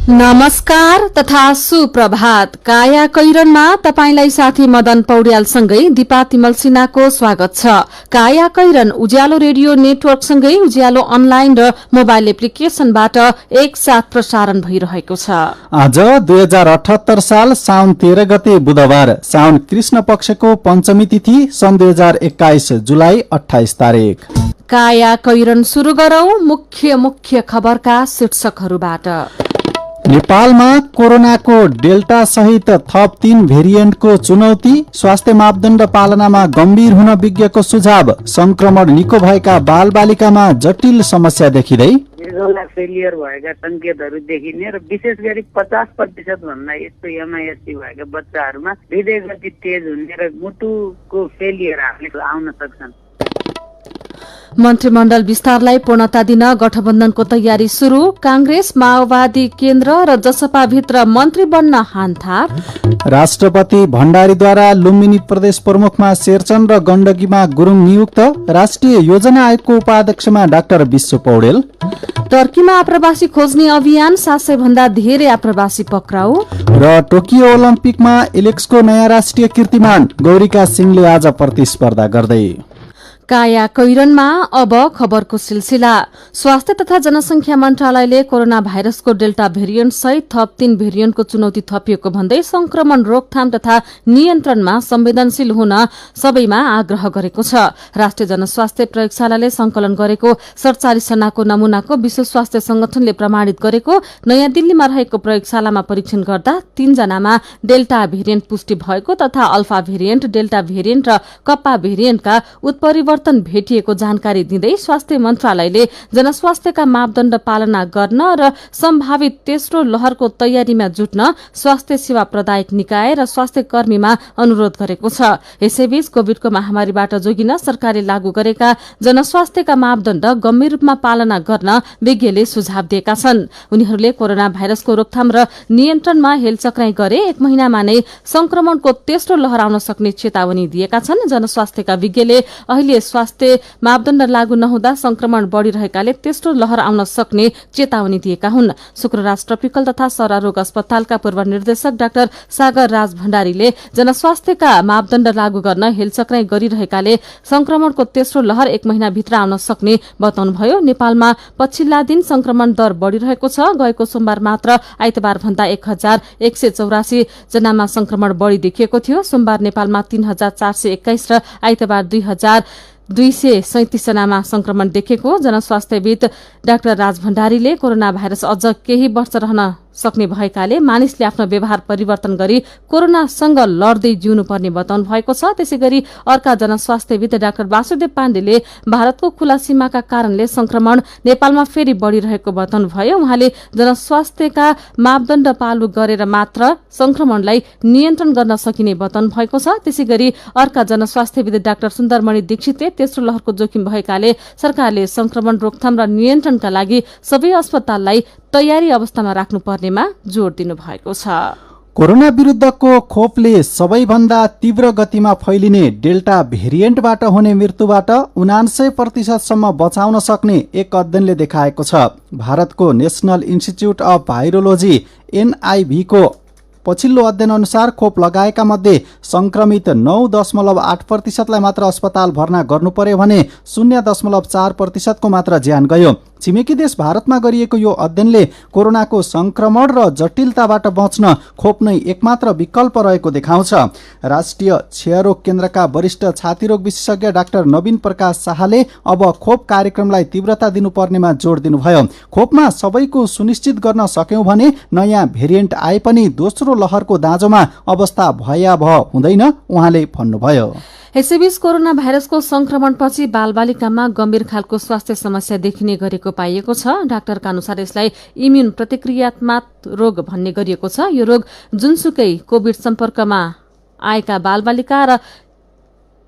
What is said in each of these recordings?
नमस्कार तथा सुप्रभात। काया कैरनमा तपाईंलाई साथी मदन पौड्यालसँगै दिपा तिमल सिन्हाको स्वागत छ। काया कैरन उज्यालो रेडियो नेटवर्कसँगै उज्यालो अनलाइन र मोबाइल एप्लिकेशनबाट एकसाथ प्रसारण भइरहेको छ। आज 2078 साल साउन 13 गते बुधबार, साउन कृष्ण पक्षको पञ्चमी तिथि, सन् 2021 जुलाई 28 तारिक। काया कैरन शुरू गरौं मुख्य खबरका शीर्षकहरूबाट। नेपालमा कोरोनाको डेल्टा सहित थप 3 भेरिएन्टको चुनौती, स्वास्थ्य मापदण्ड पालनामा गम्भीर हुन विज्ञको सुझाव, संक्रमण निको भएका बालबालिकामा जटिल समस्या देखिँदै, फेलियर भएका संकेतहरू देखिने र विशेष गरी 50% भन्दा यस्तो एमआइएससी भएका बच्चाहरूमा हृदय गति तेज हुने र मुटुको फेलियर आउन सक्छन्। मन्त्रीमण्डल विस्तारलाई पूर्णता दिन गठबन्धनको तयारी शुरू, कांग्रेस माओवादी केन्द्र र जसपा भित्र मन्त्री बन्न हानथाप। राष्ट्रपति भण्डारीद्वारा लुम्बिनी प्रदेश प्रमुखमा शेरचन र गण्डकीमा गुरुङ नियुक्त, राष्ट्रिय योजना आयोगको उपाध्यक्षमा डाक्टर विश्व पौडेल। टर्कीमा आप्रवासी खोज्ने अभियान, 700 भन्दा धेरै आप्रवासी पक्राउ। र टोकियो ओलम्पिकमा एलेक्सको नयाँ राष्ट्रिय कीर्तिमान, गौरीका सिंहले आज प्रतिस्पर्धा गर्दै। काया कैरनमा अब खबरको सिलसिला। स्वास्थ्य तथा जनसंख्या मन्त्रालयले कोरोना भाइरसको डेल्टा भेरिएन्ट सहित थप 3 भेरिएन्टको चुनौती थपिएको भन्दै संक्रमण रोकथाम तथा नियन्त्रणमा संवेदनशील हुन सबैमा आग्रह गरेको छ। राष्ट्रिय जनस्वास्थ्य प्रयोगशालाले संकलन गरेको 47 जनाको नमूनाको विश्व स्वास्थ्य संगठनले प्रमाणित गरेको नयाँ दिल्लीमा रहेको प्रयोगशालामा परीक्षण गर्दा 3 जनामा डेल्टा भेरिएन्ट पुष्टि भएको तथा अल्फा भेरिएन्ट, डेल्टा भेरिएन्ट र कप्पा भेरिएन्टका उत्परिवर्तन भेटिएको जानकारी दिँदै स्वास्थ्य मन्त्रालयले जनस्वास्थ्यका मापदण्ड पालना गर्न र सम्भावित तेस्रो लहरको तयारीमा जुट्न स्वास्थ्य सेवा प्रदायक निकाय र स्वास्थ्य कर्मीमा अनुरोध गरेको छ। यसैबीच कोविडको महामारीबाट जोगिन सरकारले लागू गरेका जनस्वास्थ्यका मापदण्ड गम्भीर रूपमा पालना गर्न विज्ञले सुझाव दिएका छन्। उनीहरूले कोरोना भाइरसको रोकथाम र नियन्त्रणमा हेलचक्राई गरे 1 महिनामा नै संक्रमणको तेस्रो लहर आउन सक्ने चेतावनी दिएका छन्। जनस्वास्थ्यका विज्ञले अहिले स्वास्थ्य मापदण्ड लागू नहुँदा संक्रमण बढ़िरहेकाले तेस्रो लहर आउन सक्ने चेतावनी दिएका हुन्। शुक्रराज ट्रपिकल तथा सरारोग अस्पतालका पूर्व निर्देशक डाक्टर सागर राज भण्डारीले जनस्वास्थ्यका मापदण्ड लागू गर्न हेलचक्राई गरिरहेकाले संक्रमणको तेस्रो लहर 1 महिनाभित्र आउन सक्ने बताउनुभयो। नेपालमा पछिल्ला दिन संक्रमण दर बढ़िरहेको छ। गएको सोमबार मात्र आइतबार भन्दा 1184 जनामा संक्रमण बढ़ी देखिएको थियो। सोमबार नेपालमा 3421 र आइतबार 2237 जनामा संक्रमण देखेको जनस्वास्थ्यविद डाक्टर राज भण्डारीले कोरोना भाइरस अझ केही वर्ष रहन सक्ने भएकाले मानिसले आफ्नो व्यवहार परिवर्तन गरी कोरोनासँग लड्दै जिउनुपर्ने बताउनु भएको छ। त्यसैगरी अर्का जनस्वास्थ्यविद डाक्टर वासुदेव पाण्डेले भारतको खुला सीमाका कारणले संक्रमण नेपालमा फेरि बढ़िरहेको बताउनु भयो। उहाँले जनस्वास्थ्यका मापदण्ड पालु गरेर मात्र संक्रमणलाई नियन्त्रण गर्न सकिने बताउनु भएको छ। त्यसैगरी अर्का जनस्वास्थ्यविद डाक्टर सुन्दरमणि दीक्षितले तेस्रो लहरको जोखिम भएकाले सरकारले संक्रमण रोकथाम र नियन्त्रणका लागि सबै अस्पताललाई तयारी अवस्थामा राख्नुपर्नेमा जोड़ दिनु भएको छ। कोरोना विरुद्धको खोपले सबैभन्दा तीव्र गतिमा फैलिने डेल्टा भेरिएन्टबाट हुने मृत्युबाट 79% सम्म बचाउन सक्ने एक अध्ययनले देखाएको छ। भारतको नेशनल इन्स्टिच्युट अफ भाइरोलोजी NIV को पछिल्लो अध्ययन अनुसार खोप लगाएका मध्ये संक्रमित 9.8% लाई मात्र अस्पताल भर्ना गर्नु पर्यो भने 0.4% को मात्र ज्यान गयो। छिमेकी देश भारतमा गरिएको यो अध्ययनले कोरोनाको संक्रमण र जटिलताबाट बच्न खोप नै एकमात्र विकल्प रहेको देखाउँछ। राष्ट्रिय क्षयरोग केन्द्रका वरिष्ठ छातीरोग विशेषज्ञ डाक्टर नवीन प्रकाश शाहले अब खोप कार्यक्रमलाई तीव्रता दिनुपर्नेमा जोड़ दिनुभयो। खोपमा सबैको सुनिश्चित गर्न सक्यौं भने नयाँ भेरिएन्ट आए पनि दोस्रो लहरको दाँजोमा अवस्था भयावह हुँदैन, उहाँले भन्नुभयो। यसैबीच कोरोना भाइरसको संक्रमणपछि बालबालिकामा गम्भीर खालको स्वास्थ्य समस्या देखिने गरेको पाइएको छ। डाक्टरका अनुसार यसलाई इम्युन प्रतिक्रियात्मक रोग भन्ने गरिएको छ। यो रोग जुनसुकै कोविड सम्पर्कमा आएका बालबालिका र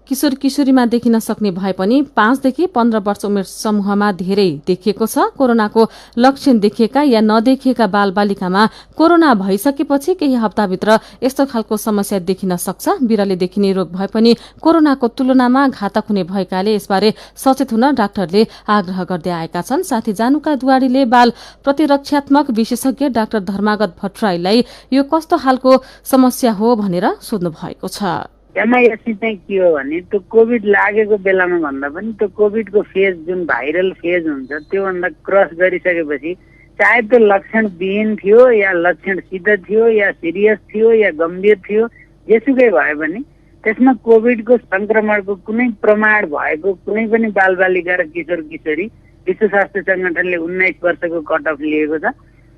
किशोर किशोरीमा देखिन सक्ने भए पनि 5 देखि 15 वर्ष उमेर समूहमा धेरै देखिएको छ। कोरोनाको लक्षण देखिएका या नदेखिएका बालबालिकामा कोरोना भइसकेपछि केही हप्ताभित्र यस्तो खालको समस्या देखिन सक्छ। बिराले देखिने रोग भए पनि कोरोनाको तुलनामा घातक हुने भएकाले यसबारे सचेत हुन डाक्टरले आग्रह गर्दै आएका छन्। साथी जानुका दुवाडीले बाल प्रतिरक्षात्मक विशेषज्ञ डाक्टर धर्मागत भट्टराईलाई यो कस्तो खालको समस्या हो भनेर सोध्नु भएको छ। एमआइएससी चाहिँ के हो भने त्यो कोभिड लागेको बेलामा भन्दा पनि त्यो कोभिडको फेज जुन भाइरल फेज हुन्छ त्योभन्दा क्रस गरिसकेपछि चाहे त्यो लक्षण विहीन थियो या लक्षणसित थियो या सिरियस थियो या गम्भीर थियो, जेसुकै भए पनि त्यसमा कोभिडको संक्रमणको कुनै प्रमाण भएको कुनै पनि बालबालिका र किशोर किशोरी विश्व स्वास्थ्य संगठनले 19 वर्षको कट अफ लिएको छ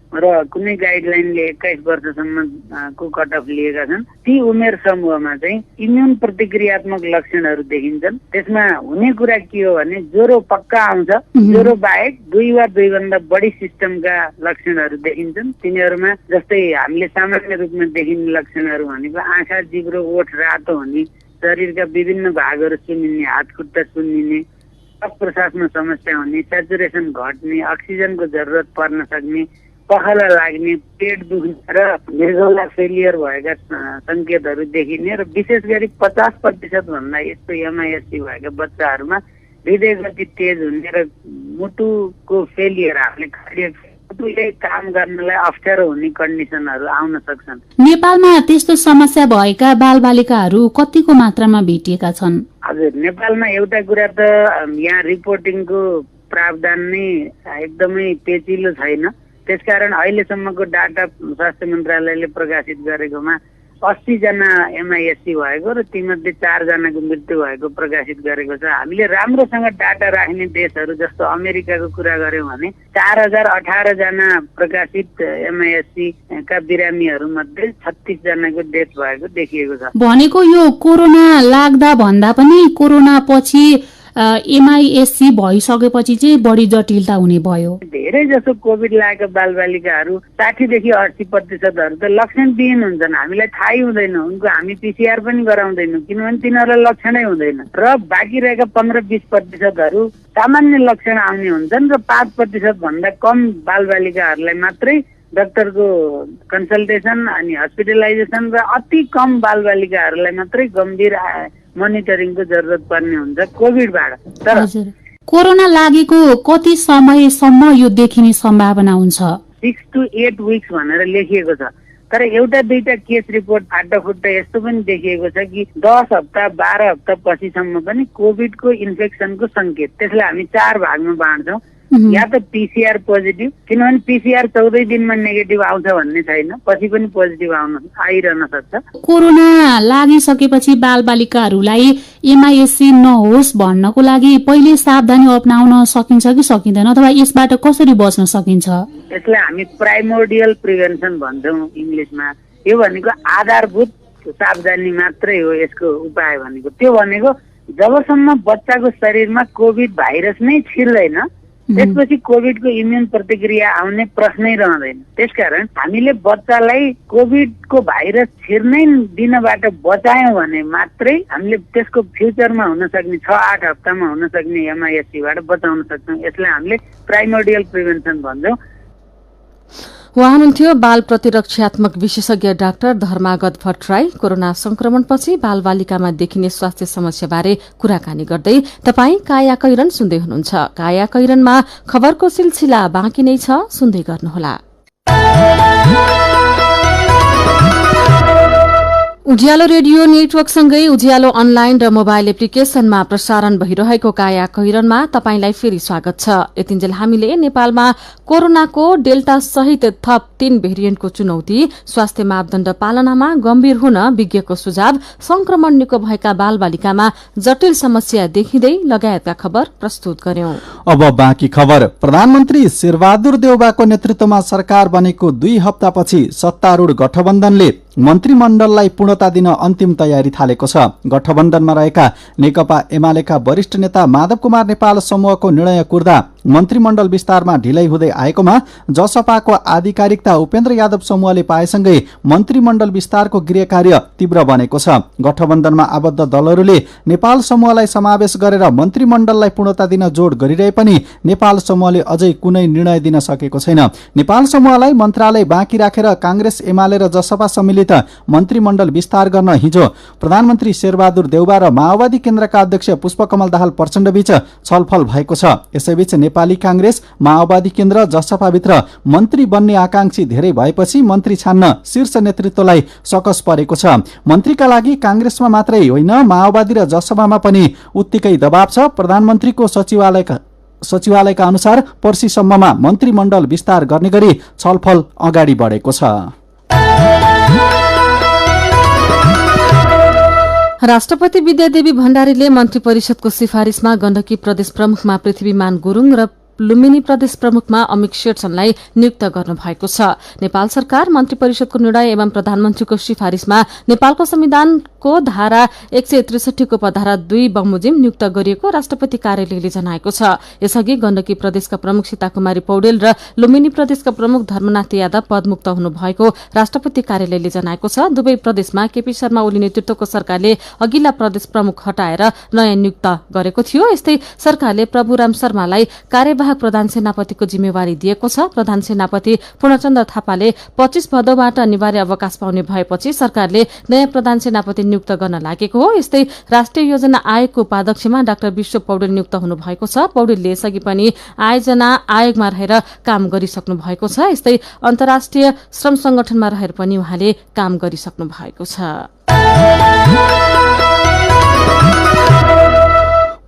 र कुनै गाइडलाइनले 21 वर्षसम्मको कट अफ लिएका छन्। ती उमेर समूहमा चाहिँ इम्युन प्रतिक्रियात्मक लक्षणहरू देखिन्छन्। त्यसमा हुने कुरा के हो भने ज्वरो पक्का आउँछ, ज्वरो बाहेक 2 वा 2 भन्दा बढी सिस्टमका लक्षणहरू देखिन्छन्। तिनीहरूमा जस्तै हामीले सामान्य रूपमा देखिने लक्षणहरू भनेको आँखा, जिब्रो, ओठ रातो हुने, शरीरका विभिन्न भागहरू सुन्निने, हात खुट्टा सुन्निने, श्वास प्रश्वासमा समस्या हुने, सेचुरेसन घट्ने, अक्सिजनको जरुरत पर्न सक्ने, पखाला लाग्ने, पेट दुख्ने र निर्गौला फेलियर भएका संकेतहरू देखिने र विशेष गरी 50% भन्दा यस्तो एमआइएससी भएका बच्चाहरूमा हृदय गति तेज हुने र मुटुको फेलियर हामीले मुटुले काम गर्नलाई अप्ठ्यारो हुने कन्डिसनहरू आउन सक्छन्। नेपालमा त्यस्तो समस्या भएका बालबालिकाहरू कतिको मात्रामा भेटिएका छन्? हजुर, नेपालमा एउटा कुरा त यहाँ रिपोर्टिङको प्रावधान नै एकदमै पेचिलो छैन। त्यसकारण अहिलेसम्मको डाटा स्वास्थ्य मन्त्रालयले प्रकाशित गरेकोमा 80 जना एमआइएससी भएको र तीमध्ये 4 जनाको मृत्यु भएको प्रकाशित गरेको छ। हामीले राम्रोसँग डाटा राख्ने देशहरू जस्तो अमेरिकाको कुरा गर्यौं भने 4018 जना प्रकाशित एमआइएससी का बिरामीहरू मध्ये 36 जनाको डेथ भएको देखिएको छ। भनेको यो कोरोना लाग्दा भन्दा पनि कोरोना पछि एमआइएससी भइसकेपछि चाहिँ बढी जटिलता हुने भयो। धेरै जसो कोभिड लागेका बालबालिकाहरू 60 देखि 80% त लक्षणविहीन हुन्छन्। हामीलाई थाहै हुँदैन, उनको हामी पीसीआर पनि गराउँदैनौँ किनभने तिनीहरूलाई लक्षणै हुँदैन। र बाँकी रहेका 15-20% सामान्य लक्षण आउने हुन्छन् र 5% भन्दा कम बालबालिकाहरूलाई मात्रै डाक्टरको कन्सल्टेसन अनि हस्पिटलाइजेसन र अति कम बालबालिकाहरूलाई मात्रै गम्भीर मोनिटरिङको जरुरत पर्ने हुन्छ कोभिडबाट। तर कोरोना लागेको कति समयसम्म यो देखिने सम्भावना हुन्छ? 6 to 8 weeks भनेर लेखिएको छ। तर एउटा दुईटा केस रिपोर्ट फाटाफुट्टा यस्तो पनि देखिएको छ कि 10 हप्ता 12 हप्ता पछिसम्म पनि कोभिडको इन्फेक्सनको संकेत, त्यसलाई हामी 4 भागमा बाँड्छौँ। या त पीसीआर पोजिटिभ, किनभने पीसीआर 14 दिनमा नेगेटिभ आउँछ भन्ने छैन, पछि पनि पोजिटिभ आइरहन सक्छ। कोरोना लागिसकेपछि बालबालिकाहरूलाई एमआइएससी नहोस् भन्नको लागि पहिले सावधानी अपनाउन सकिन्छ कि सकिँदैन, अथवा यसबाट कसरी बच्न सकिन्छ? यसलाई हामी प्राइमोर्डियल प्रिभेन्सन भन्छौँ इङ्ग्लिसमा। यो भनेको आधारभूत सावधानी मात्रै हो यसको उपाय भनेको। त्यो भनेको जबसम्म बच्चाको शरीरमा कोभिड भाइरस नै छिर्दैन त्यसपछि कोभिडको इम्युन प्रतिक्रिया आउने प्रश्नै रहँदैन। त्यसकारण हामीले बच्चालाई कोभिडको भाइरस छिर्नै दिनबाट बचायौँ भने मात्रै हामीले त्यसको फ्युचरमा हुन सक्ने 6-8 हप्तामा हुन सक्ने एमआइएससीबाट बचाउन सक्छौँ। यसलाई हामीले प्राइमोर्डियल प्रिभेन्सन भन्छौँ। उहाँ हुनुहुन्थ्यो बाल प्रतिरक्षात्मक विशेषज्ञ डाक्टर धर्मागत भट्टराई। कोरोना संक्रमणपछि बालबालिकामा देखिने स्वास्थ्य समस्याबारे कुराकानी गर्दै तपाई काया कैरन सुन्दै हुनुहुन्छ। काया कैरनमा खबरको सिलसिला बाँकी नै छ, सुन्दै गर्नुहोला। उज्यालो रेडियो नेटवर्कसँगै उज्यालो अनलाइन र मोबाइल एप्लिकेशनमा प्रसारण भइरहेको काया कैरनमा तपाईंलाई फेरि स्वागत छ। यतिन्जेल हामीले नेपालमा कोरोनाको डेल्टा सहित थप 3 भेरिएन्टको चुनौती, स्वास्थ्य मापदण्ड पालनामा गम्भीर हुन विज्ञको सुझाव, संक्रमण निको भएका बालबालिकामा जटिल समस्या देखिँदै लगायतका खबर प्रस्तुत गर्यौं। अब बाँकी खबर। प्रधानमन्त्री शेरबहादुर देउवाको नेतृत्वमा सरकार बनेको 2 हप्तापछि सत्तारूढ गठबन्धनले मन्त्रीमण्डललाई पूर्णता दिन अन्तिम तयारी थालेको छ। गठबन्धनमा रहेका नेकपा एमालेका वरिष्ठ नेता माधव कुमार नेपाल समूहको निर्णय कुर्दा मन्त्रीमण्डल विस्तारमा ढिलाइ हुँदै आएकोमा जसपाको आधिकारिकता उपेन्द्र यादव समूहले पाएसँगै मन्त्रीमण्डल विस्तारको गृह कार्य तीव्र बनेको छ। गठबन्धनमा आबद्ध दलहरूले नेपाल समूहलाई समावेश गरेर मन्त्रीमण्डललाई पूर्णता दिन जोड गरिरहे पनि नेपाल समूहले अझै कुनै निर्णय दिन सकेको छैन। नेपाल समूहलाई मन्त्रालय बाँकी राखेर कांग्रेस एमाले र जसपा सम्मिलित मन्त्रीमण्डल विस्तार गर्न हिजो प्रधानमन्त्री शेरबहादुर देउवा र माओवादी केन्द्रका अध्यक्ष पुष्पकमल दाहाल प्रचण्डबीच छलफल भएको छ। यसैबीच नेपाली कांग्रेस माओवादी केन्द्र जसपाभित्र मन्त्री बन्ने आकांक्षी धेरै भएपछि मन्त्री छान्न शीर्ष नेतृत्वलाई सकस परेको छ। मन्त्रीका लागि कांग्रेसमा मात्रै होइन माओवादी र जसपामा पनि उत्तिकै दबाव छ। प्रधानमन्त्रीको सचिवालयका अनुसार पर्सीसम्ममा मन्त्रीमण्डल विस्तार गर्ने गरी छलफल अगाडि बढेको छ। राष्ट्रपति विद्यादेवी भण्डारीले मन्त्री परिषदको सिफारिशमा गण्डकी प्रदेश प्रमुखमा पृथ्वीमान गुरुङ र लुम्बिनी प्रदेश प्रमुखमा अमिक शेरचनलाई नियुक्त गर्नुभएको छ। नेपाल सरकार मन्त्री परिषदको निर्णय एवं प्रधानमन्त्रीको सिफारिशमा नेपालको संविधानको धारा 163 को उपधारा 2 बमोजिम नियुक्त गरिएको राष्ट्रपति कार्यालयले जनाएको छ। यसअघि गण्डकी प्रदेशका प्रमुख सीताकुमारी पौडेल र लुम्बिनी प्रदेशका प्रमुख धर्मनाथ यादव पदमुक्त हुनुभएको राष्ट्रपति कार्यालयले जनाएको छ। दुवै प्रदेशमा केपी शर्मा ओली नेतृत्वको सरकारले अघिल्ला प्रदेश प्रमुख हटाएर नयाँ नियुक्त गरेको थियो। यस्तै सरकारले प्रभुराम शर्मालाई कार्यवाहक प्रधान सेनापतिको जिम्मेवारी दिएको छ। प्रधान सेनापति पूर्णचन्द्र थापाले 25 भदौबाट अनिवार्य अवकाश पाउने भएपछि सरकारले नयाँ प्रधान सेनापति नियुक्त गर्न लागेको हो। यस्तै राष्ट्रिय योजना आयोगको उपाध्यक्षमा डाक्टर विश्व पौडेल नियुक्त हुनुभएको छ। पौडेलले यसअघि पनि आयोजना आयोगमा रहेर काम गरिसक्नु भएको छ। यस्तै अन्तर्राष्ट्रिय श्रम संगठनमा रहेर पनि उहाँले काम गरिसक्नु भएको छ।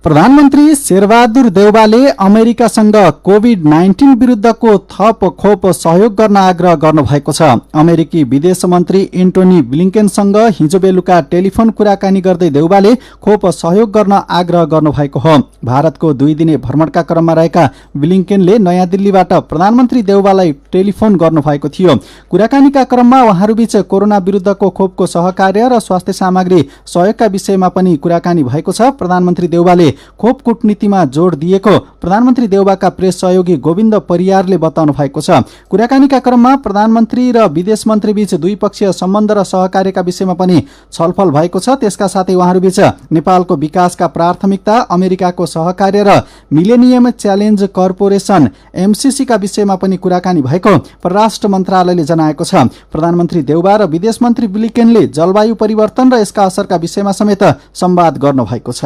प्रधानमन्त्री शेरबहादुर देउवाले अमेरिकासँग कोभिड-19 विरुद्धको थप खोप सहयोग गर्न आग्रह गर्नुभएको छ। अमेरिकी विदेश मन्त्री एन्टोनी ब्लिंकेनसँग हिजो बेलुका टेलिफोन कुराकानी गर्दै देउवाले खोप सहयोग गर्न आग्रह गर्नुभएको हो। भारतको 2 दिने भ्रमणका क्रममा रहेका ब्लिंकेनले नयाँ दिल्लीबाट प्रधानमन्त्री देउवालाई टेलिफोन गर्नुभएको थियो। कुराकानीका क्रममा उहाँहरूबीच कोरोना विरुद्धको खोपको सहकार्य र स्वास्थ्य सामग्री सहयोगका विषयमा पनि कुराकानी भएको छ। प्रधानमन्त्री देउवाले खोप कूटनीतिमा जोड दिएको प्रधानमन्त्री देउवाका प्रेस सहयोगी गोविन्द परियारले बताउनु भएको छ। कुराकानीका क्रममा प्रधानमन्त्री र विदेश मन्त्री बीच द्विपक्षीय सम्बन्ध र सहकार्यका विषयमा पनि छलफल भएको छ। त्यसका साथै उहाँहरूबीच नेपालको विकासका प्राथमिकता, अमेरिकाको सहकार्य र मिलेनियम च्यालेन्ज कर्पोरेसन MCC का विषयमा पनि कुराकानी भएको परराष्ट्र मन्त्रालयले जनाएको छ। प्रधानमन्त्री देउवा र विदेश मन्त्री ब्लिंकेनले जलवायु परिवर्तन र यसका असरका विषयमा समेत संवाद गर्नुभएको छ।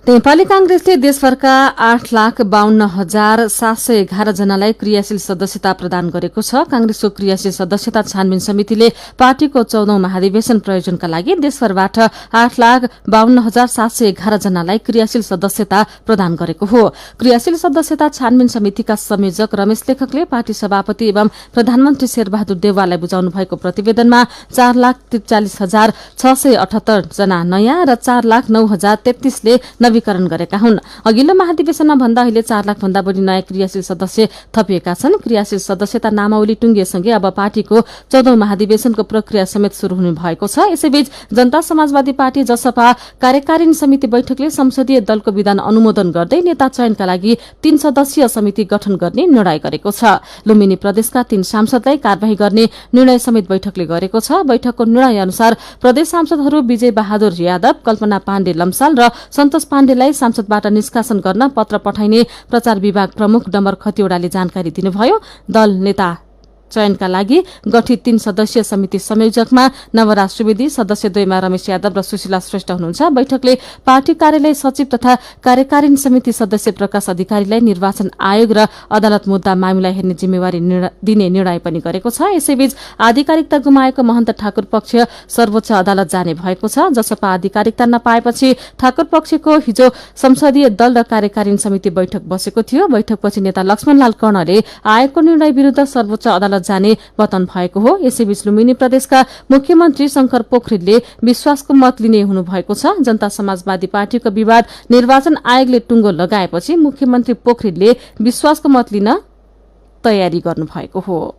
नेपाली कांग्रेसले देशभरका 8,52,711 जनालाई क्रियाशील सदस्यता प्रदान गरेको छ। कांग्रेसको क्रियाशील सदस्यता छानबिन समितिले पार्टीको 14औं महाधिवेशन प्रयोजनका लागि देशभरबाट 8,52,711 जनालाई क्रियाशील सदस्यता प्रदान गरेको हो। क्रियाशील सदस्यता छानबिन समितिका संयोजक रमेश लेखकले पार्टी सभापति एवं प्रधानमन्त्री शेरबहादुर देउवालाई बुझाउनु भएको प्रतिवेदनमा 4,43,678 जना नयाँ र 4,09,033 ले नवीकरण गरेका हुन्। अघिल्लो महाधिवेशनमा भन्दा अहिले 4 लाख भन्दा बढी नयाँ क्रियाशील सदस्य थपिएका छन्। क्रियाशील सदस्यता नामावली टुंगिएसँगै अब पार्टीको 14औं महाधिवेशनको प्रक्रिया समेत शुरू हुने भएको छ। यसैबीच जनता समाजवादी पार्टी जसपा कार्यकारिणी समिति बैठकले संसदीय दलको विधान अनुमोदन गर्दै नेता चयनका लागि 3 सदस्यीय समिति गठन गर्ने निर्णय गरेको छ। लुम्बिनी प्रदेशका 3 सांसदलाई कार्यवाही गर्ने निर्णय समेत बैठकले गरेको छ। बैठकको निर्णय अनुसार प्रदेश सांसदहरू विजय बहादुर यादव, कल्पना पाण्डे लम्साल र सन्तोष पाण्डेलाई सांसदबाट निष्कासन गर्न पत्र पठाइने प्रचार विभाग प्रमुख डम्बर खतिवड़ाले जानकारी दिनुभयो। दल नेता चयनका लागि गठित 3 सदस्यीय समिति संयोजकमा नवराज सुवेदी, सदस्य 2 मा रमेश यादव र सुशीला श्रेष्ठ हुनुहुन्छ। बैठकले पार्टी कार्यालय सचिव तथा कार्यकारिणी समिति सदस्य प्रकाश अधिकारीलाई निर्वाचन आयोग र अदालत मुद्दा मामिला हेर्ने जिम्मेवारी दिने निर्णय पनि गरेको छ। यसैबीच आधिकारिकता गुमाएको महन्त ठाकुर पक्ष सर्वोच्च अदालत जाने भएको छ। जसपा आधिकारिकता नपाएपछि ठाकुर पक्षको हिजो संसदीय दल र कार्यकारिणी समिति बैठक बसेको थियो। बैठकपछि नेता लक्ष्मणलाल कर्णले आयोगको निर्णय विरूद्ध सर्वोच्च अदालत जाने बताउनु भएको हो। यसैबीच लुम्बिनी प्रदेशका मुख्यमन्त्री शंकर पोखरेलले विश्वासको मत लिने हुनुभएको छ। जनता समाजवादी पार्टीको विवाद निर्वाचन आयोगले टुङ्गो लगाएपछि मुख्यमन्त्री पोखरेलले विश्वासको मत लिन तयारी गर्नुभएको हो।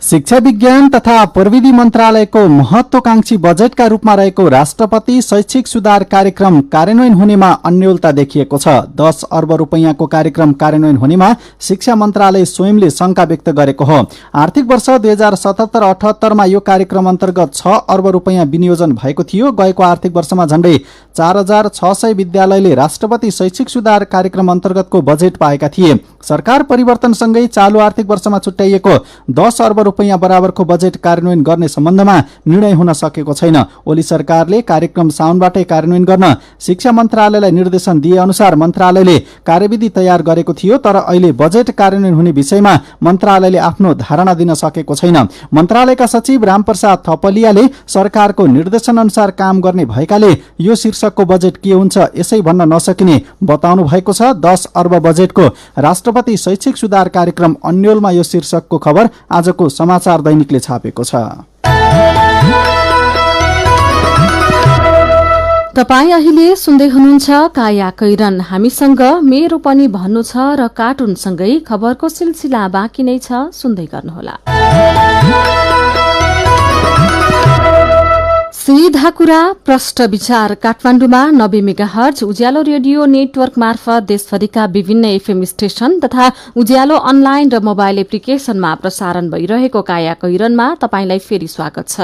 शिक्षा विज्ञान तथा प्रविधि मन्त्रालयको महत्वाकांक्षी बजेटका रूपमा रहेको राष्ट्रपति शैक्षिक सुधार कार्यक्रम कार्यान्वयन हुनेमा अन्योलता देखिएको छ। 10 अर्ब रुपैयाँको कार्यक्रम कार्यान्वयन हुनेमा शिक्षा मन्त्रालय स्वयंले शंका व्यक्त गरेको हो। आर्थिक वर्ष 2077-78मा यो कार्यक्रम अन्तर्गत 6 अर्ब रुपैयाँ विनियोजन भएको थियो। गएको आर्थिक वर्षमा झण्डै 4600 विद्यालयले राष्ट्रपति शैक्षिक सुधार कार्यक्रम अन्तर्गतको बजेट पाएका थिए। सरकार परिवर्तनसँगै चालू आर्थिक वर्षमा छुट्याइएको 10 अर्ब रुपैयाँ बराबरको बजेट कार्यान्वयन गर्ने सम्बन्धमा निर्णय हुन सकेको छैन। ओली सरकारले कार्यक्रम साउनबाटै कार्यान्वयन गर्न शिक्षा मन्त्रालयलाई निर्देशन दिए अनुसार मन्त्रालयले कार्यविधि तयार गरेको थियो। तर अहिले बजेट कार्यान्वयन हुने विषयमा मन्त्रालयले आफ्नो धारणा दिन सकेको छैन। मन्त्रालयका सचिव रामप्रसाद थपलियाले सरकारको निर्देशन अनुसार काम गर्ने भएकाले यो शीर्षकको बजेट के हुन्छ यसै भन्न नसकिने बताउनु भएको छ। 10 अर्ब बजेटको राष्ट्रपति शैक्षिक सुधार कार्यक्रम अन्योलमा यो शीर्षकको खबर आजको समाचार दैनिकले छापेको छ। तपाई अहिले सुन्दै हुनुहुन्छ काया कैरन। हामीसँग मेरो पनि भन्नु छ र कार्टुनसँगै खबरको सिलसिला बाँकी नै छ, सुन्दै गर्नुहोला। सीधा कुरा प्रष्ट विचार। काठमाडौँमा 90 मेगाहर्ज उज्यालो रेडियो नेटवर्क मार्फत देशभरिका विभिन्न एफएम स्टेशन तथा उज्यालो अनलाइन र मोबाइल एप्लिकेशनमा प्रसारण भइरहेको काया कैरनमा तपाईंलाई फेरि स्वागत छ।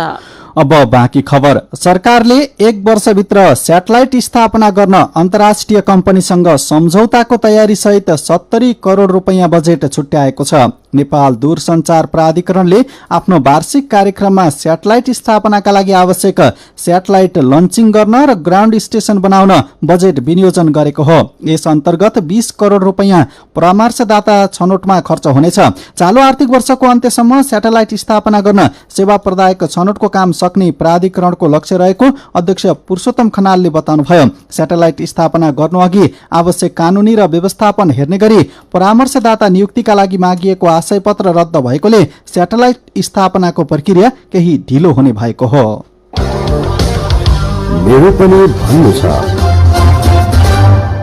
अब बाँकी खबर। सरकारले 1 वर्षभित्र स्याटेलाइट स्थापना गर्न अन्तर्राष्ट्रिय कम्पनीसँग सम्झौताको तयारी सहित 70 करोड़ रुपैयाँ बजेट छुट्याएको छ। नेपाल दूरसञ्चार प्राधिकरणले आफ्नो वार्षिक कार्यक्रममा स्याटेलाइट स्थापनाका लागि आवश्यक स्याटेलाइट लन्चिङ गर्न र ग्राउन्ड स्टेशन बनाउन बजेट विनियोजन गरेको हो। यस अन्तर्गत 20 करोड़ रुपैयाँ परामर्शदाता छनौटमा खर्च हुनेछ। चालू आर्थिक वर्षको अन्त्यसम्म स्याटेलाइट स्थापना गर्न सेवा प्रदायक छनौटको काम सक्ने प्राधिकरणको लक्ष्य रहेको अध्यक्ष पुरुषोत्तम खनालले बताउनुभयो। स्याटेलाइट स्थापना गर्नुअघि आवश्यक कानूनी र व्यवस्थापन हेर्ने गरी परामर्शदाता नियुक्तिका लागि मागिएको आशयपत्र रद्द भएकोले स्याटेलाइट स्थापनाको प्रक्रिया केही ढिलो हुने भएको हो। मेरो पनि भन्नु छ।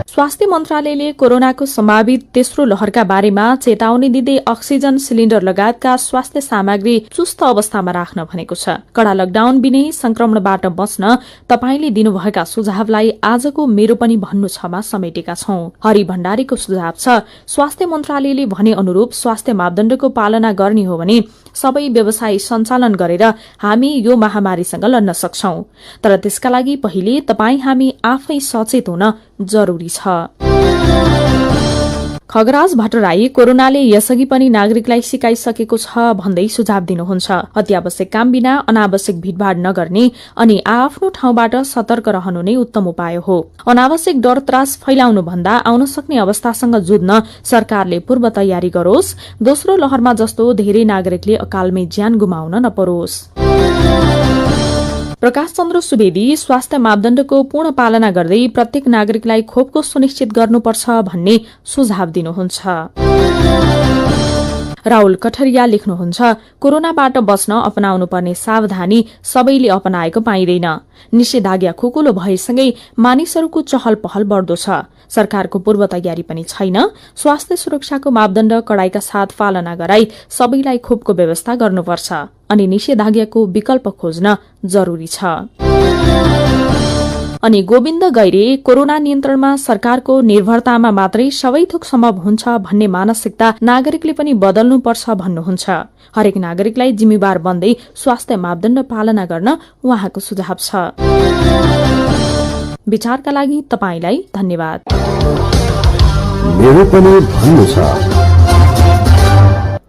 स्वास्थ्य मन्त्रालयले कोरोनाको सम्भावित तेस्रो लहरका बारेमा चेतावनी दिँदै अक्सिजन सिलिण्डर लगायतका स्वास्थ्य सामग्री चुस्त अवस्थामा राख्न भनेको छ। कड़ा लकडाउन बिनै संक्रमणबाट बच्न तपाईले दिनुभएका सुझावलाई आजको मेरो पनि भन्नु छमा समेटेका छौं। हरि भण्डारीको सुझाव छ, स्वास्थ्य मन्त्रालयले भने अनुरूप स्वास्थ्य मापदण्डको पालना गर्ने हो भने सबै व्यवसाय सञ्चालन गरेर हामी यो महामारीसँग लड्न सक्छौं। तर त्यसका लागि पहिले तपाई हामी आफै सचेत हुन जरुरी छ। खगराज भट्टराई कोरोनाले यसअघि पनि नागरिकलाई सिकाइसकेको छ भन्दै सुझाव दिनुहुन्छ। अत्यावश्यक काम बिना अनावश्यक भीड़भाड़ नगर्ने अनि आफ्नो ठाउँबाट सतर्क रहनु नै उत्तम उपाय हो। अनावश्यक डर त्रास फैलाउनु भन्दा आउन सक्ने अवस्थासँग जुझ्न सरकारले पूर्व तयारी गरोस्। दोस्रो लहरमा जस्तो धेरै नागरिकले अकालमै ज्यान गुमाउन नपरोस्। प्रकाश चन्द्र सुवेदी स्वास्थ्य मापदण्डको पूर्ण पालना गर्दै प्रत्येक नागरिकलाई खोपको सुनिश्चित गर्नुपर्छ भन्ने सुझाव दिनुहुन्छ। राहुल कठरिया लेख्नुहुन्छ, कोरोनाबाट बच्न अपनाउनु पर्ने सावधानी सबैले अपनाएको पाइँदैन। निषेधाज्ञा खुकुलो भएसँगै मानिसहरूको चहल पहल बढ्दो छ। सरकारको पूर्व तयारी पनि छैन। स्वास्थ्य सुरक्षाको मापदण्ड कडाईका साथ पालना गराई सबैलाई खोपको व्यवस्था गर्नुपर्छ अनि निषेधाज्ञाको विकल्प खोज्न जरुरी छ। अनि गोविन्द गैरे कोरोना नियन्त्रणमा सरकारको निर्भरतामा मात्रै सबै थोक सम्भव हुन्छ भन्ने मानसिकता नागरिकले पनि बदल्नुपर्छ भन्नुहुन्छ। हरेक नागरिकलाई जिम्मेवार बन्दै स्वास्थ्य मापदण्ड पालना गर्न उहाँको सुझाव छ। विचारका लागि तपाईलाई धन्यवाद। मेरो पनि भन्नु छ।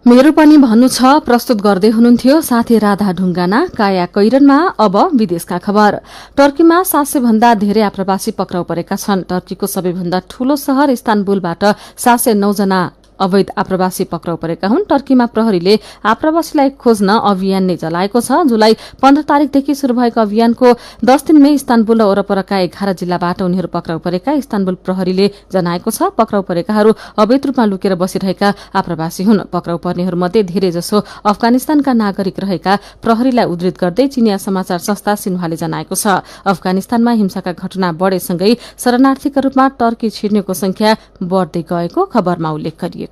मेरो पनि भन्नु छ प्रस्तुत गर्दै हुनुहुन्थ्यो साथी राधा ढुङ्गाना। काया कैरनमा अब विदेशका खबर। टर्कीमा 700 भन्दा धेरै आप्रवासी पक्राउ परेका छन्। टर्कीको सबैभन्दा ठूलो शहर इस्तानबुलबाट 709 जना अवैध आप्रवासी पक्राउ परेका हुन्। टर्कीमा प्रहरीले आप्रवासीलाई खोज्न अभियान नै चलाएको छ। जुलाई 15 तारिकदेखि शुरू भएको अभियानको 10 दिनमै इस्तानबुल र वरपरका 11 जिल्लाबाट उनीहरू पक्राउ परेका इस्तानबुल प्रहरीले जनाएको छ। पक्राउ परेकाहरू अवैध रूपमा लुकेर बसिरहेका आप्रवासी हुन्। पक्राउ पर्नेहरूमध्ये धेरैजसो अफगानिस्तानका नागरिक रहेका प्रहरीलाई उद्धृत गर्दै चिनिया समाचार संस्था सिन्ह्वाले जनाएको छ। अफगानिस्तानमा हिंसाका घटना बढेसँगै शरणार्थीका रूपमा टर्की छिर्नेको संख्या बढ्दै गएको खबरमा उल्लेख गरिएको छ।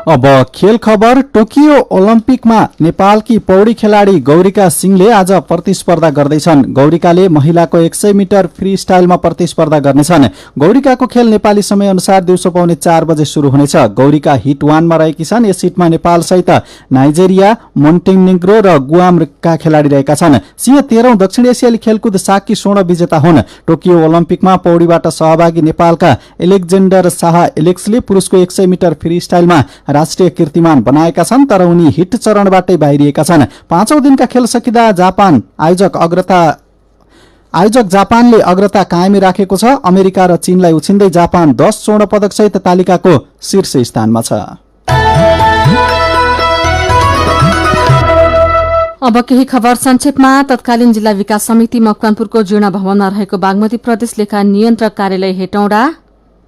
अब खेल खबर। टोकियो ओलम्पिकमा नेपालकी पौडी खेलाडी गौरिका सिंहले आज प्रतिस्पर्धा गर्दैछन्। गौरिकाले महिलाको 100 मिटर फ्री स्टाइलमा प्रतिस्पर्धा गर्नेछन्। गौरिकाको खेल नेपाली समय अनुसार दिउँसो 4:15 बजे शुरू हुनेछ। गौरिका हिट 1 मा रहेकी छन्। यस हिटमा नेपाल सहित नाइजेरिया, मोन्टेनेग्रो र गुआमका खेलाडी रहेका छन्। सिंह 13औं दक्षिण एसियाली खेलकुद साकी स्वर्ण विजेता हुन्। टोकियो ओलम्पिकमा पौडीबाट सहभागी नेपालका एलेक्जेन्डर शाह एलेक्सले पुरुषको 100 मिटर फ्री स्टाइलमा राष्ट्रिय कीर्तिमान बनाएका छन्, तर उनी हिट चरणबाटै बाहिरिएका छन्। 5औं दिनका खेल सकिँदा आयोजक जापानले अग्रता कायमी राखेको छ। अमेरिका र चीनलाई उछिन्दै जापान 10 स्वर्ण पदक सहित तालिकाको शीर्ष स्थानमा छ। अब केही खबर संक्षेपमा। तत्कालीन जिल्ला विकास समिति मकवानपुरको जीर्ण भवनमा रहेको बागमती प्रदेश लेखा नियन्त्रक कार्यालय हेटौँडा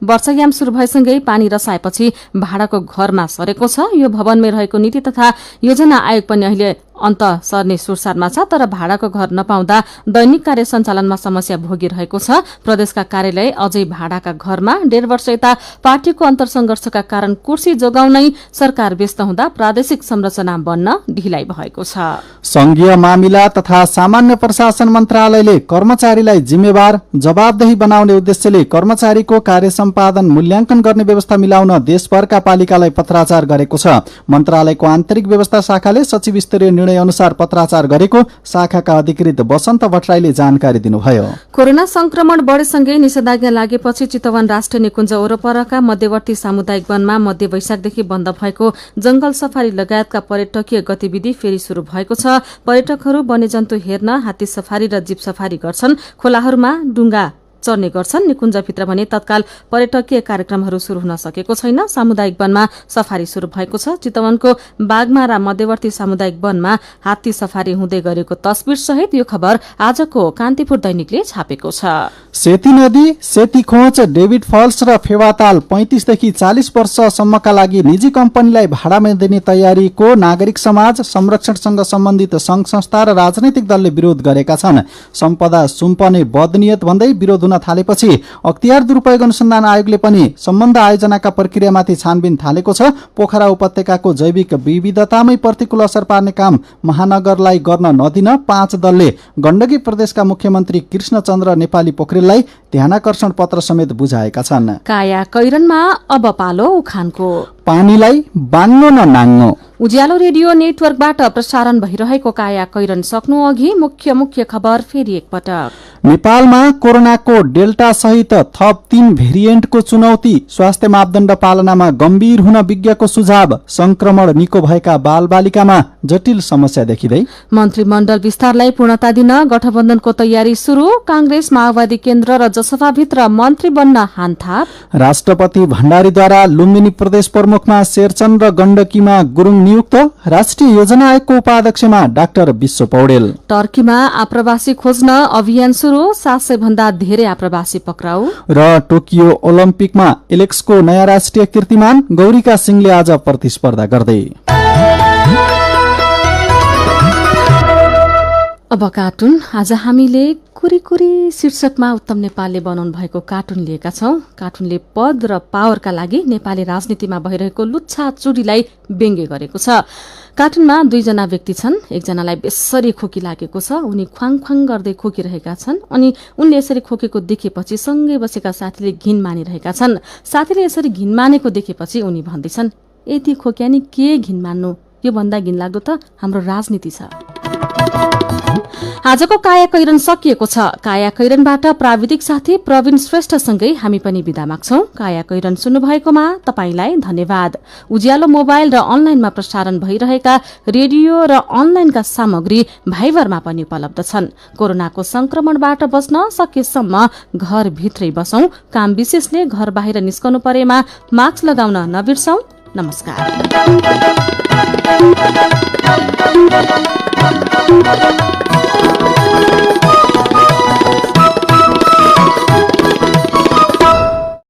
वर्षायाम शुरू भएसँगै पानी रसाएपछि भाडाको घरमा सरेको छ। यो भवनमै रहेको नीति तथा योजना आयोग पनि अहिले अन्त सर्ने सुरसारमा छ, तर भाडाको घर नपाउँदा दैनिक कार्य सञ्चालनमा समस्या भोगिरहेको छ। प्रदेशका कार्यालय अझै भाडाका घरमा। 1.5 वर्ष यता पार्टीको अन्तर्संघर्षका कारण कुर्सी जोगाउनै सरकार व्यस्त हुँदा प्रादेशिक संरचना बन्न ढिलाइ भएको छ। संघीय मामिला तथा सामान्य प्रशासन मन्त्रालयले कर्मचारीलाई जिम्मेवार जवाबदेही बनाउने उद्देश्यले कर्मचारीको कार्य सम्पादन मूल्याङ्कन गर्ने व्यवस्था मिलाउन देशभरका पालिकालाई पत्राचार गरेको छ। मन्त्रालयको आन्तरिक व्यवस्था शाखाले सचिव स्तरीय निर्णय अनुसार पत्राचार गरेको शाखाका अधिकृत वसन्त भट्टराईले जानकारी दिनुभयो। कोरोना संक्रमण बढेसँगै निषेधाज्ञा लागेपछि चितवन राष्ट्रिय निकुञ्ज वरपरका मध्यवर्ती सामुदायिक वनमा मध्य वैशाखदेखि बन्द भएको जंगल सफारी लगायतका पर्यटकीय गतिविधि फेरि शुरू भएको छ। पर्यटकहरू वन्यजन्तु हेर्न हात्ती सफारी र जीप सफारी गर्छन्। खोलाहरूमा डुङ्गा चढ्ने गर्छन्। निकुञ्जभित्र भने तत्काल पर्यटकीय कार्यक्रमहरू शुरू हुन सकेको छैन। सामुदायिक वनमा सफारी शुरू भएको छ। चितवनको बागमारा मध्यवर्ती सामुदायिक वनमा हात्ती सफारी हुँदै गरेको तस्बिर सहित यो खबर आजको कान्तिपुर दैनिकले छापेको छ। सेती नदी, सेती खोज, डेभिड फल्स र फेवाताल 35 देखि 40 वर्षसम्मका लागि निजी कम्पनीलाई भाडामा दिने तयारीको नागरिक समाज, संरक्षणसँग सम्बन्धित संघ संस्था र राजनैतिक दलले विरोध गरेका छन्। सम्पदा सुम्पने बदनियत भन्दै विरोध हुन थालेपछि अख्तियार दुरूपयोग अनुसन्धान आयोगले पनि सम्बन्ध आयोजनाका प्रक्रियामाथि छानबिन थालेको छ। पोखरा उपत्यकाको जैविक विविधतामै प्रतिकूल असर पार्ने काम महानगरलाई गर्न नदिन 5 दलले गण्डकी प्रदेशका मुख्यमन्त्री कृष्णचन्द्र नेपाली पोखरेललाई ध्यानाकर्षण पत्र समेत बुझाएका छन्। काया कैरनमा अब पालो उखानको। पानीलाई बाङ्गो न नाङ्गो। उज्यालो रेडियो नेटवर्कबाट प्रसारण भइरहेको काया कैरन सक्नु अघि मुख्य खबर फेरि एकपटक। नेपालमा कोरोनाको डेल्टा सहित थप 3 भेरिएन्टको चुनौती। स्वास्थ्य मापदण्ड पालनामा गम्भीर हुन विज्ञको सुझाव। संक्रमण निको भएका बालबालिकामा जटिल समस्या देखिँदै। मन्त्रीमण्डल विस्तारलाई पूर्णता दिन गठबन्धनको तयारी शुरू। कांग्रेस माओवादी केन्द्र र जसपाभित्र मन्त्री बन्न हानथाप। राष्ट्रपति भण्डारीद्वारा लुम्बिनी प्रदेश प्रमुखमा शेरचन र गण्डकीमा गुरुङ नियुक्त। राष्ट्रिय योजना आयोगको उपाध्यक्षमा डाक्टर विश्व पौडेल। टर्कीमा आप्रवासी खोज्न अभियान शुरू। 700 भन्दा धेरै आप्रवासी पक्राउ। र टोकियो ओलम्पिकमा एलेक्सको नयाँ राष्ट्रिय कीर्तिमान। गौरिका सिंहले आज प्रतिस्पर्धा गर्दै। अब कार्टुन। आज हामीले कुरी शीर्षकमा उत्तम नेपालले बनाउनु भएको कार्टुन लिएका छौं। कार्टुनले पद र पावरका लागि नेपाली राजनीतिमा भइरहेको लुच्छा चुरीलाई व्यङ्ग्य गरेको छ। कार्टुनमा 2 जना व्यक्ति छन्। एकजनालाई बेसरी खोकी लागेको छ। उनी ख्वाङ गर्दै खोकिरहेका छन् अनि उनले यसरी खोकेको देखेपछि सँगै बसेका साथीले घिन मानिरहेका छन्। साथीले यसरी घिन मानेको देखेपछि उनी भन्दैछन्, यति खोक्या नि के घिन मान्नु, यो भन्दा घिन लाग्दो त हाम्रो राजनीति छ। आजको काया कैरन सकिएको छ। काया कैरनबाट प्राविधिक साथी प्रवीण श्रेष्ठसँगै हामी पनि बिदा माग्छौं। काया कैरन सुन्नुभएकोमा तपाईंलाई धन्यवाद। उज्यालो मोबाइल र अनलाइनमा प्रसारण भइरहेका रेडियो र अनलाइनका सामग्री भाइबरमा पनि उपलब्ध छन्। कोरोनाको संक्रमणबाट बच्न सकेसम्म घरभित्रै बसौं। काम विशेषले घर बाहिर निस्कनु परेमा मास्क लगाउन नबिर्सौं। नमस्कार।